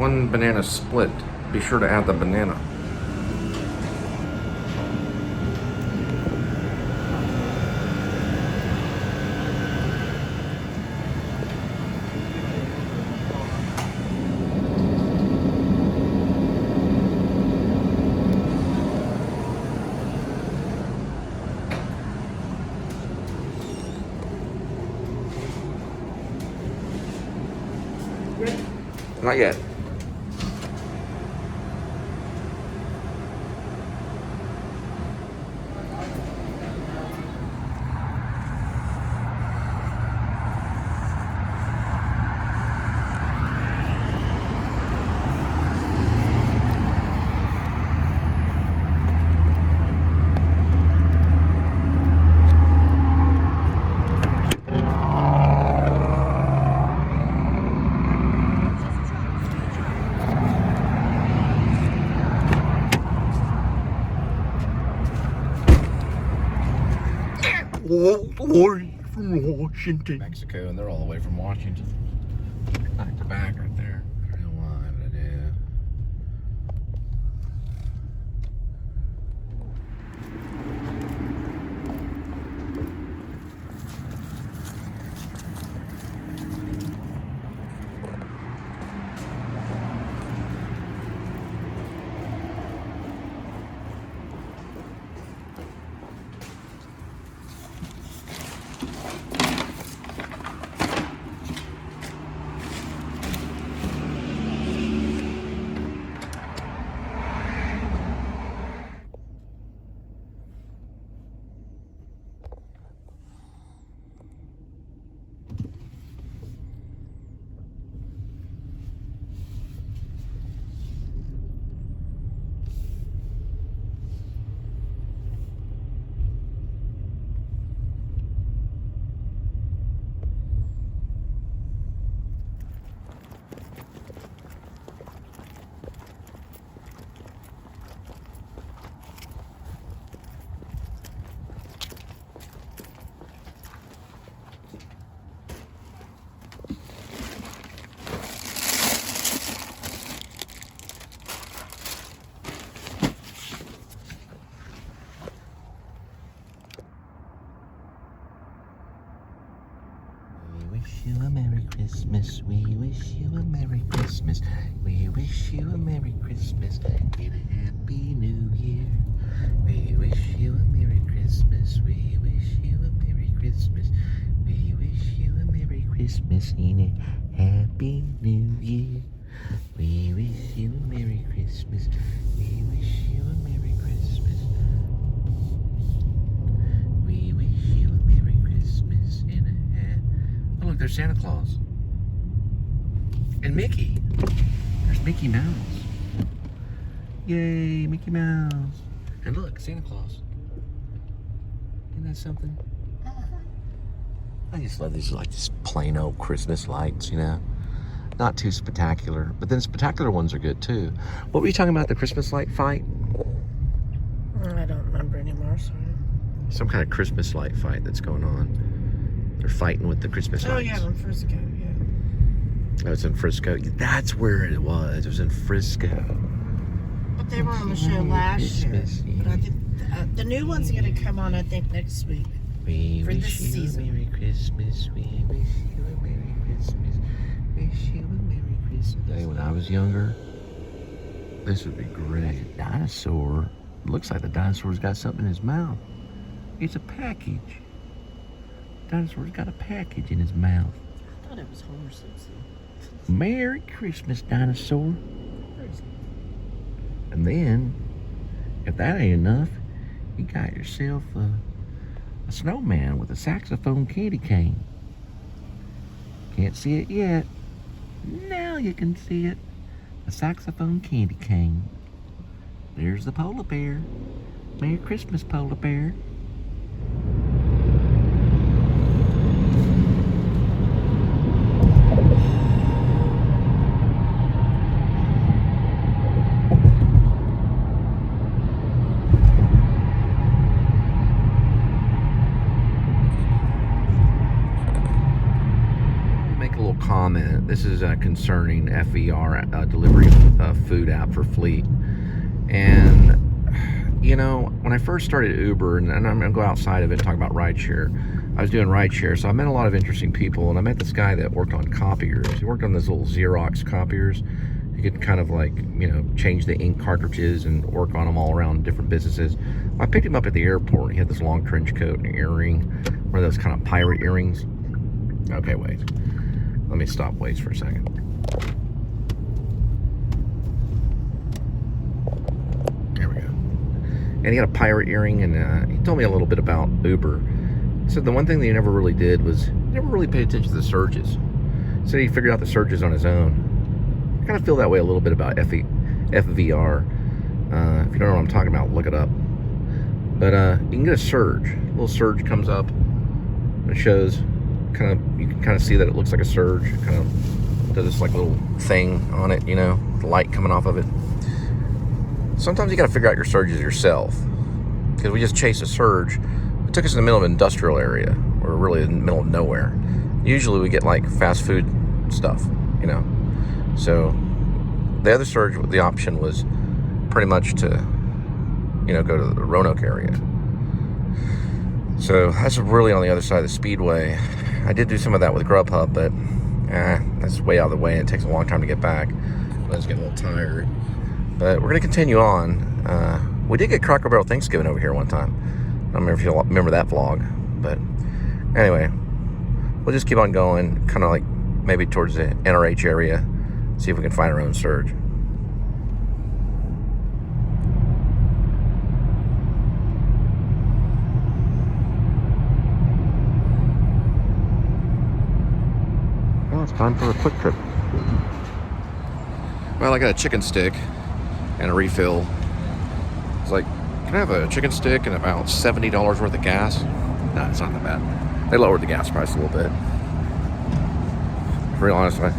one banana split. Be sure to add the banana. Not yet. All the way from Washington. Mexico, and they're all the way from Washington. Back to back right there. I don't know why, but I do. Wish you a Merry Christmas, we wish you a Merry Christmas, we wish you a Merry Christmas and a Happy New Year. We wish you a Merry Christmas, we wish you a Merry Christmas, we wish you a Merry Christmas and a Happy New Year. We wish you a Merry Christmas, we wish you a Merry Christmas, we wish you a Merry Christmas and a Oh, look, there's Santa Claus. And Mickey. There's Mickey Mouse. Yay, Mickey Mouse. And look, Santa Claus. Isn't that something? I just love these, like, just plain old Christmas lights, you know? Not too spectacular. But then spectacular ones are good, too. What were you talking about, the Christmas light fight? I don't remember anymore, sorry. Some kind of Christmas light fight that's going on. They're fighting with the Christmas lights. Oh, yeah, in Frisco, yeah. Oh, it's in Frisco. That's where it was. It was in Frisco. But they were on the show last year. But I think the new one's going to come on, I think, next week. We for wish this you season. a Merry Christmas. We wish you a Merry Christmas. Wish you a Merry Christmas. Hey, when I was younger, this would be great. Dinosaur. Looks like the dinosaur's got something in his mouth. It's a package. Dinosaur's got a package in his mouth. I thought it was Homer Simpson. Merry Christmas, dinosaur. And then, if that ain't enough, you got yourself a snowman with a saxophone candy cane. Can't see it yet. Now you can see it. A saxophone candy cane. There's the polar bear. Merry Christmas, polar bear. comment. This is concerning FVR, delivery food app for Fleet. And, you know, when I first started Uber, and I'm going to go outside of it and talk about rideshare, I was doing rideshare, so I met a lot of interesting people, and I met this guy that worked on copiers. He worked on those little Xerox copiers. You could kind of like, you know, change the ink cartridges and work on them all around different businesses. I picked him up at the airport. He had this long trench coat and an earring, one of those kind of pirate earrings. Okay, wait. Let me stop Waze for a second. There we go. And he had a pirate earring, and he told me a little bit about Uber. He said the one thing that he never really did was he never really paid attention to the surges. He said he figured out the surges on his own. I kind of feel that way a little bit about FVR. If you don't know what I'm talking about, look it up. But you can get a surge. A little surge comes up. And it shows kind of, you can kind of see that it looks like a surge. It kind of does this like little thing on it, you know, the light coming off of it. Sometimes you got to figure out your surges yourself, because we just chased a surge. It took us in the middle of an industrial area. We're really in the middle of nowhere. Usually we get like fast food stuff, you know. So the other surge, the option was pretty much to, you know, go to the Roanoke area. So that's really on the other side of the speedway. I did do some of that with GrubHub, but that's way out of the way, and it takes a long time to get back. I was getting a little tired. But we're going to continue on. We did get Cracker Barrel Thanksgiving over here one time. I don't remember if you remember that vlog. But anyway, we'll just keep on going, kind of like maybe towards the NRH area. See if we can find our own surge. Well, it's time for a quick trip. Well, I got a chicken stick and a refill. It's like, can I have a chicken stick and about $70 worth of gas? No, it's not that bad. They lowered the gas price a little bit. To be real honest, I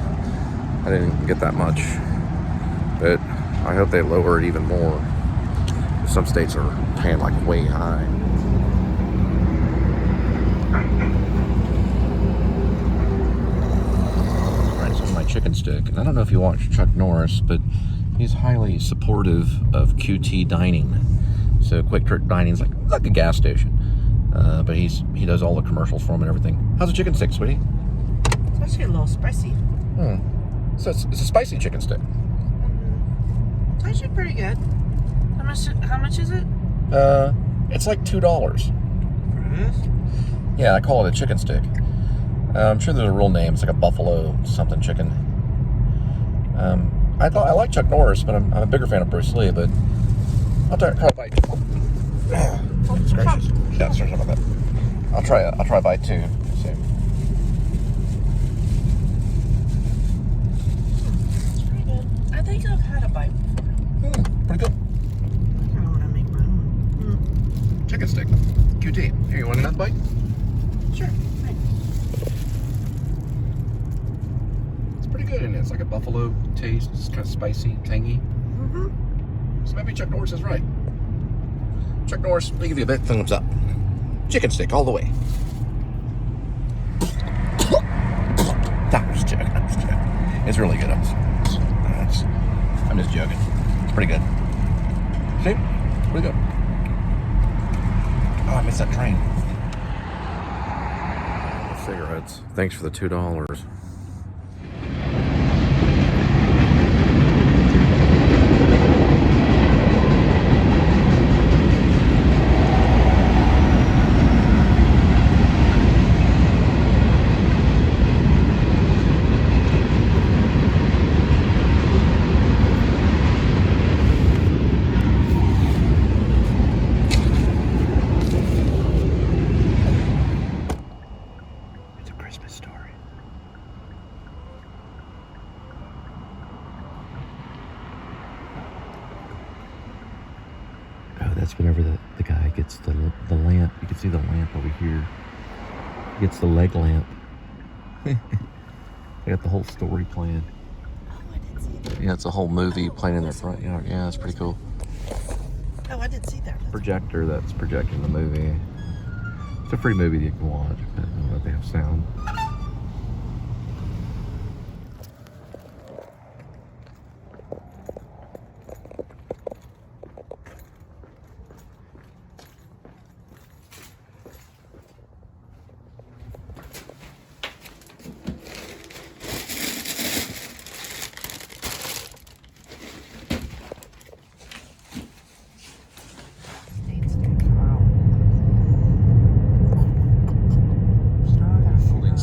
didn't get that much, but I hope they lower it even more. Some states are paying like way high. Alright, so my chicken stick, and I don't know if you watch Chuck Norris, but he's highly supportive of QT dining. So Quick Trip Dining is like a gas station, but he does all the commercials for them and everything. How's the chicken stick, sweetie? It's actually a little spicy. So it's a spicy chicken stick. It's actually pretty good. How much is it? It's like $2. For this? Yeah, I call it a chicken stick. I'm sure there's a real name. It's like a buffalo something chicken. I like Chuck Norris, but I'm a bigger fan of Bruce Lee. But I'll try a bite. Goodness gracious! Yeah, sorry about that. I'll try a bite too. Let's see. I think I've had a bite before. Pretty good. I kind of want to make my own. Chicken stick. QT. Here, you want another bite? Sure. Thanks. It's pretty good, isn't it? It's like a buffalo taste. It's kind of spicy, tangy. So maybe Chuck Norris is right. Chuck Norris, we give you a big thumbs up. Chicken stick all the way. I'm just joking. It's really good. I'm just joking. It's pretty good. See? Pretty good. Oh, I missed that train. Cigarettes. Thanks for the $2. That's whenever the guy gets the lamp. You can see the lamp over here. He gets the leg lamp. They got the whole story planned. Oh, I did see that. Yeah, it's a whole movie playing in their front yard. Yeah, it's pretty cool. Oh, I did see that. Projector that's projecting the movie. It's a free movie that you can watch, but I don't know if they have sound.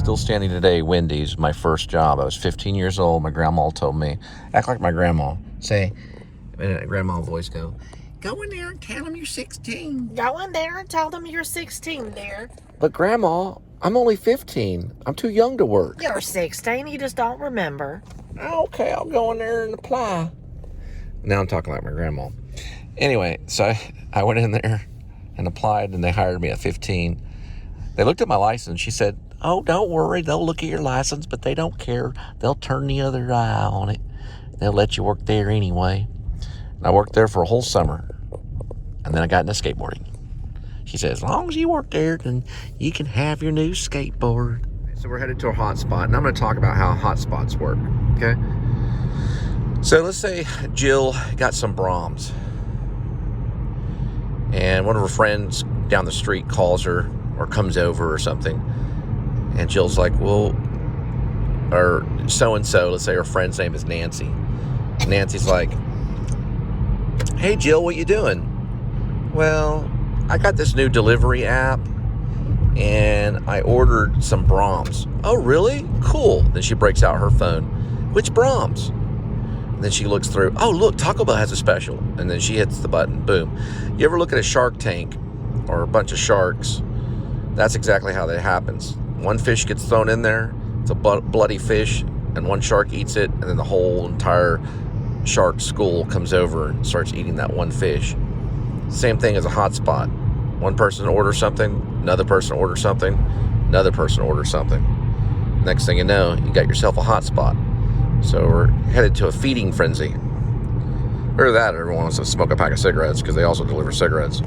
still standing today, Wendy's, my first job. I was 15 years old. My grandma told me, act like my grandma. Say, grandma voice go in there and tell them you're 16. Go in there and tell them you're 16, dear. But grandma, I'm only 15. I'm too young to work. You're 16, you just don't remember. Okay, I'll go in there and apply. Now I'm talking like my grandma. Anyway, so I went in there and applied, and they hired me at 15. They looked at my license. She said, oh, don't worry. They'll look at your license, but they don't care. They'll turn the other eye on it. They'll let you work there anyway. And I worked there for a whole summer. And then I got into skateboarding. She said, as long as you work there, then you can have your new skateboard. So we're headed to a hotspot, and I'm going to talk about how hotspots work, okay? So let's say Jill got some Brahms, and one of her friends down the street calls her or comes over or something, and Jill's like, well, or so-and-so, let's say her friend's name is Nancy. Nancy's like, hey, Jill, what you doing? Well, I got this new delivery app, and I ordered some Brahms. Oh, really? Cool. Then she breaks out her phone. Which Brahms? And then she looks through. Oh, look, Taco Bell has a special. And then she hits the button. Boom. You ever look at a Shark Tank or a bunch of sharks? That's exactly how that happens. One fish gets thrown in there. It's a bloody fish, and one shark eats it, and then the whole entire shark school comes over and starts eating that one fish. Same thing as a hotspot. One person orders something, another person orders something, another person orders something. Next thing you know, you got yourself a hotspot. So we're headed to a feeding frenzy. Or that, everyone wants to smoke a pack of cigarettes because they also deliver cigarettes.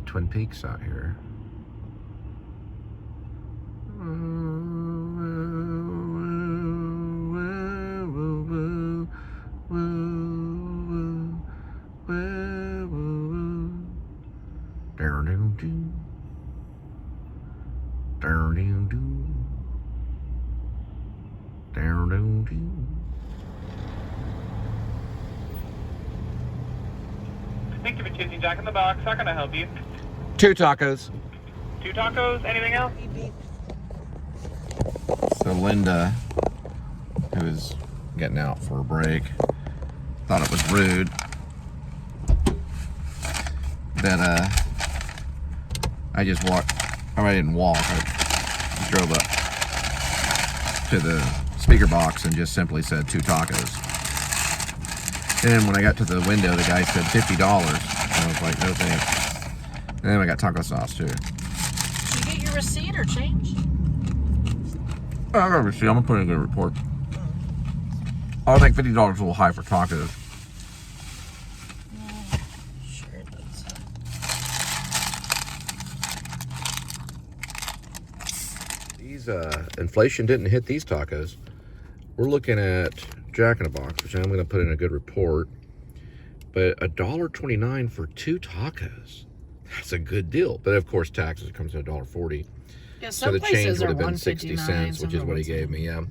Twin Peaks out here. Thank you for choosing Jack in the Box. How can I help you? 2 tacos. 2 tacos? Anything else? So Linda, who was getting out for a break, thought it was rude that I just walked, or I didn't walk, I drove up to the speaker box and just simply said 2 tacos. And when I got to the window, the guy said $50. And I was like, no thanks. And then I got taco sauce too. Did you get your receipt or change? I got a receipt. I'm gonna put in a good report. I think $50 is a little high for tacos. Yeah, sure it does. These inflation didn't hit these tacos. We're looking at Jack in the Box, which I'm gonna put in a good report. But $1.29 for 2 tacos. That's a good deal. But of course, taxes comes to $1.40. Yeah, So the change would have been 60 $1.59, cents, which is what he some gave me, yeah.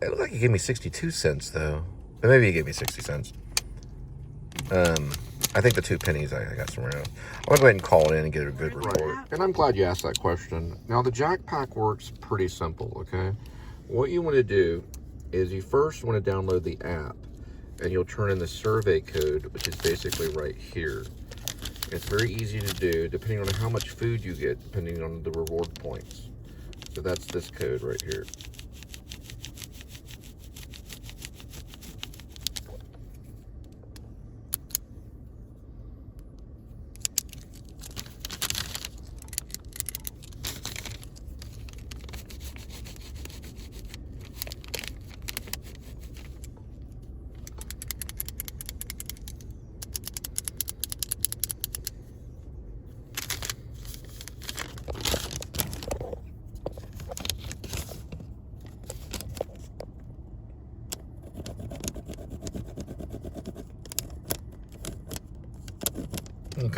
It looked like he gave me 62 cents, though. But maybe he gave me 60 cents. I think the 2 pennies I got somewhere else. I'm going to go ahead and call it in and get a good report. And I'm glad you asked that question. Now, the Jack Pack works pretty simple, okay? What you want to do is you first want to download the app, and you'll turn in the survey code, which is basically right here. It's very easy to do, depending on how much food you get, depending on the reward points. So that's this code right here.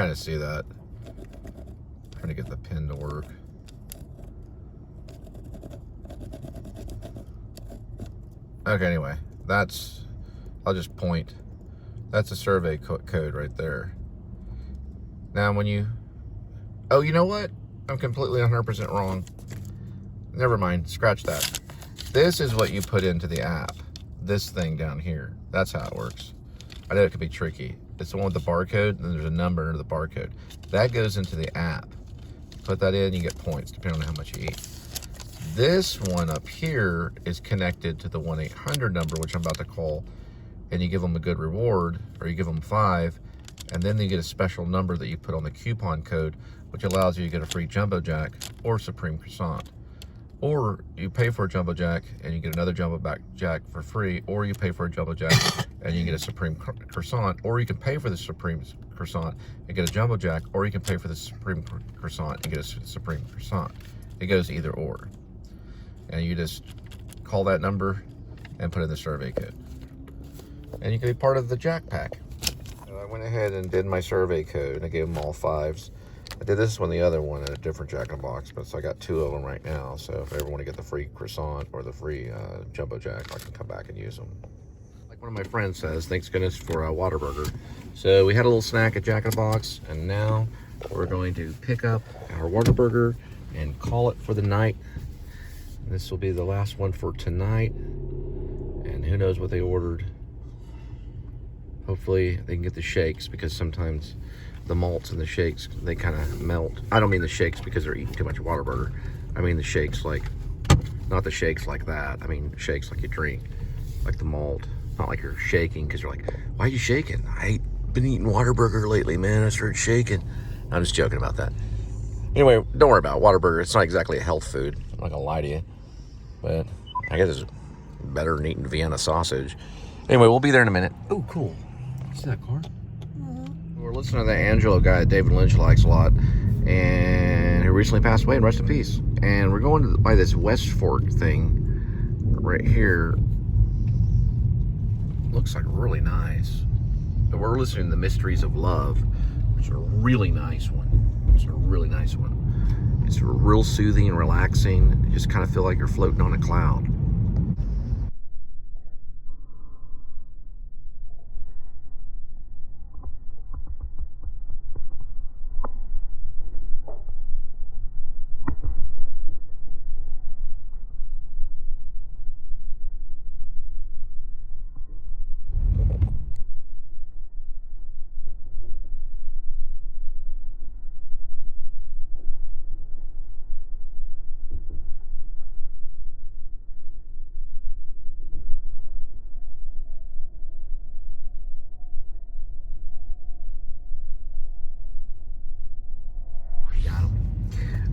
kind of see that. Trying to get the pin to work. Okay, anyway, I'll just point. That's a survey code right there. Now when you, oh, you know what? I'm completely 100% wrong. Never mind, scratch that. This is what you put into the app. This thing down here. That's how it works. I know it could be tricky. It's the one with the barcode, and then there's a number under the barcode. That goes into the app. Put that in, you get points, depending on how much you eat. This one up here is connected to the 1-800 number, which I'm about to call, and you give them a good reward, or you give them 5, and then you get a special number that you put on the coupon code, which allows you to get a free Jumbo Jack or Supreme Croissant. Or you pay for a Jumbo Jack and you get another Jumbo Jack for free, or you pay for a Jumbo Jack and you get a Supreme Croissant, or you can pay for the Supreme Croissant and get a Jumbo Jack, or you can pay for the Supreme Croissant and get a Supreme Croissant. It goes either or. And you just call that number and put in the survey code. And you can be part of the Jack Pack. So I went ahead and did my survey code, and I gave them all 5s. I did this one, the other one, in a different Jack in the Box, but so I got 2 of them right now. So if I ever want to get the free croissant or the free Jumbo Jack, I can come back and use them. Like one of my friends says, thanks goodness for a Whataburger. So we had a little snack at Jack in the Box, and now we're going to pick up our Whataburger and call it for the night. This will be the last one for tonight, and who knows what they ordered. Hopefully they can get the shakes, because sometimes the malts and the shakes, they kind of melt. I don't mean the shakes because they're eating too much Whataburger. I mean the shakes like, not the shakes like that. I mean shakes like you drink, like the malt. Not like you're shaking because you're like, why are you shaking? I ain't been eating Whataburger lately, man. I started shaking. I'm just joking about that. Anyway, don't worry about it. Whataburger. It's not exactly a health food. I'm not gonna lie to you, but I guess it's better than eating Vienna sausage. Anyway, we'll be there in a minute. Oh, cool. See that car? We're listening to that Angelo guy that David Lynch likes a lot, and who recently passed away, and rest in peace. And we're going by this West Fork thing right here. Looks like really nice. But we're listening to The Mysteries of Love, which is a really nice one. It's a really nice one. It's real soothing and relaxing. You just kind of feel like you're floating on a cloud.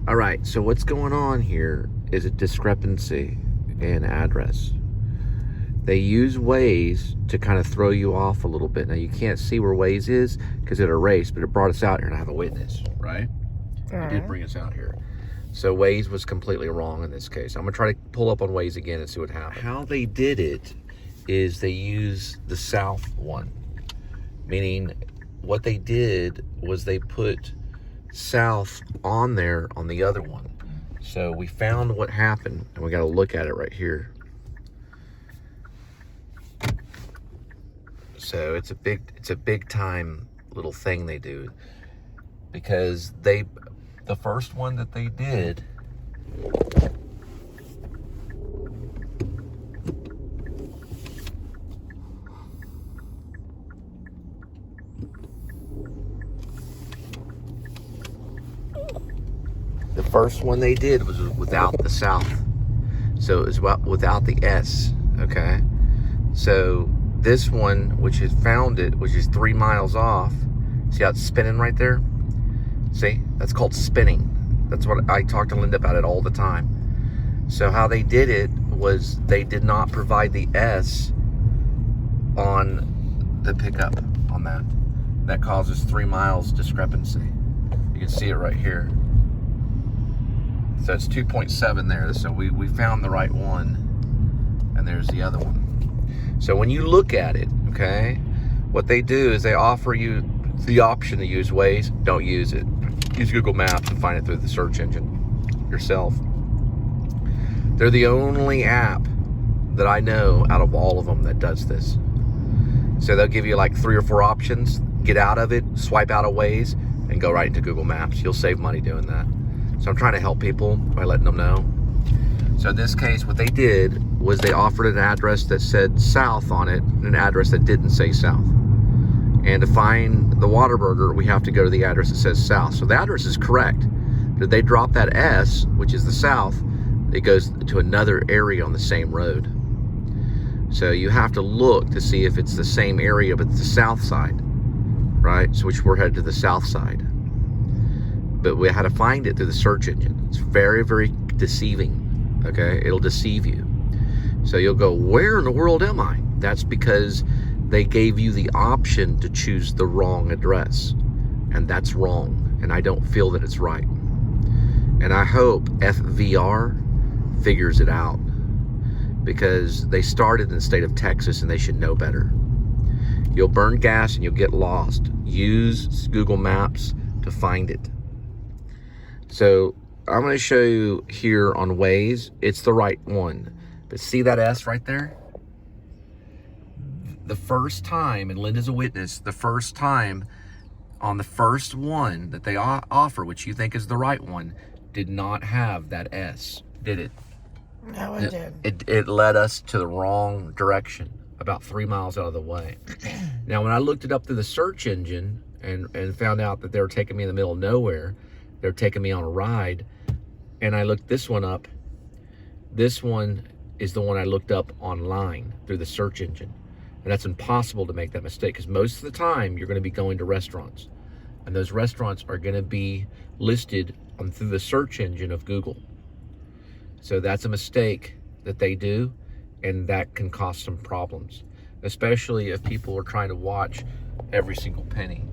All right, so what's going on here is a discrepancy in address. They use Waze to kind of throw you off a little bit. Now, you can't see where Waze is because it erased, but it brought us out here, and I have a witness, right? It did bring us out here. So Waze was completely wrong in this case. I'm gonna try to pull up on Waze again and see what happened. How they did it is they used the south one, meaning what they did was they put south on there on the other one. So we found what happened, and we got to look at it right here. So it's a big time little thing they do, because the first one that they did, was without the south. So it was without the S, okay? So this one, which has found it, which is 3 miles off, see how it's spinning right there? See, that's called spinning. That's what I talk to Linda about it all the time. So how they did it was they did not provide the S on the pickup on that. That causes 3 miles discrepancy. You can see it right here. So it's 2.7 there. So we found the right one, and there's the other one. So when you look at it, okay, what they do is they offer you the option to use Waze, don't use it. Use Google Maps and find it through the search engine yourself. They're the only app that I know out of all of them that does this. So they'll give you like 3 or 4 options, get out of it, swipe out of Waze, and go right into Google Maps. You'll save money doing that. So I'm trying to help people by letting them know. So in this case, what they did was they offered an address that said south on it, and an address that didn't say south. And to find the Whataburger, we have to go to the address that says south. So the address is correct. But if they drop that S, which is the south, it goes to another area on the same road. So you have to look to see if it's the same area, but it's the south side, right? So which we're headed to the south side. But we had to find it through the search engine. It's very, very deceiving, okay? It'll deceive you. So you'll go, where in the world am I? That's because they gave you the option to choose the wrong address. And that's wrong. And I don't feel that it's right. And I hope FVR figures it out, because they started in the state of Texas and they should know better. You'll burn gas and you'll get lost. Use Google Maps to find it. So I'm going to show you here on Waze. It's the right one. But see that S right there? The first time, and Linda's a witness, the first time on the first one that they offer, which you think is the right one, did not have that S, did it? No, it did. It led us to the wrong direction, about 3 miles out of the way. Now, when I looked it up through the search engine and found out that they were taking me in the middle of nowhere, they're taking me on a ride, and I looked this one up. This one is the one I looked up online through the search engine. And that's impossible to make that mistake, because most of the time you're going to be going to restaurants, and those restaurants are going to be listed through the search engine of Google. So that's a mistake that they do, and that can cause some problems, especially if people are trying to watch every single penny.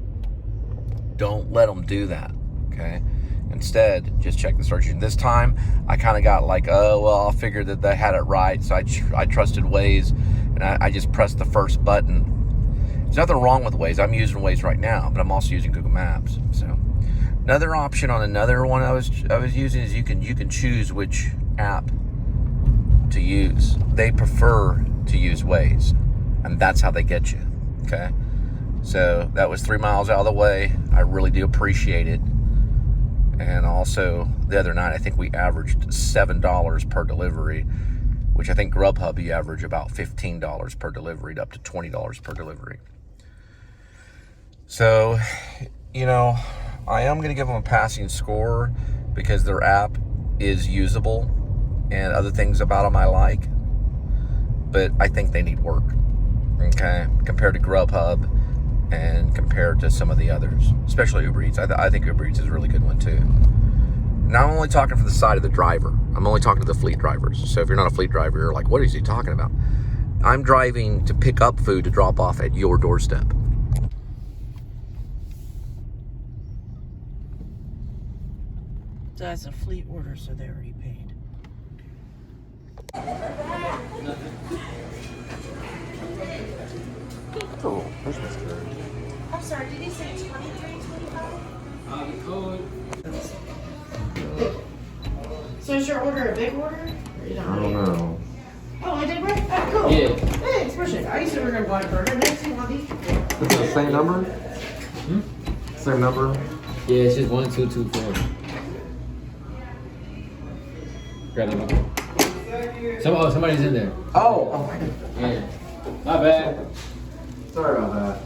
Don't let them do that, okay? Instead, just check the search engine. This time, I kind of got like, oh, well, I figured that they had it right, so I trusted Waze, and I just pressed the first button. There's nothing wrong with Waze. I'm using Waze right now, but I'm also using Google Maps. So another option on another one I was using is you can choose which app to use. They prefer to use Waze, and that's how they get you, okay? So that was 3 miles out of the way. I really do appreciate it. And also the other night, I think we averaged $7 per delivery, which I think GrubHub, you average about $15 per delivery, up to $20 per delivery. So, you know, I am going to give them a passing score because their app is usable and other things about them I like, but I think they need work, okay, compared to GrubHub and compared to some of the others, especially Uber Eats. I think Uber Eats is a really good one too. Now, I'm only talking from the side of the driver. I'm only talking to the fleet drivers. So if you're not a fleet driver, you're like, what is he talking about? I'm driving to pick up food to drop off at your doorstep. So that's a fleet order, so they already paid. Oh, Christmas card. I'm sorry, did he say 23.25? Code. So is your order a big order? Or you I don't know. Oh, I did right? Oh, cool. Yeah. Thanks, appreciate it. I used to order a black burger. Next thing on these. Is it the same number? Same number? Yeah, it's just 1224. Grab the number. Somebody's in there. Oh, Yeah. My bad. sorry about that.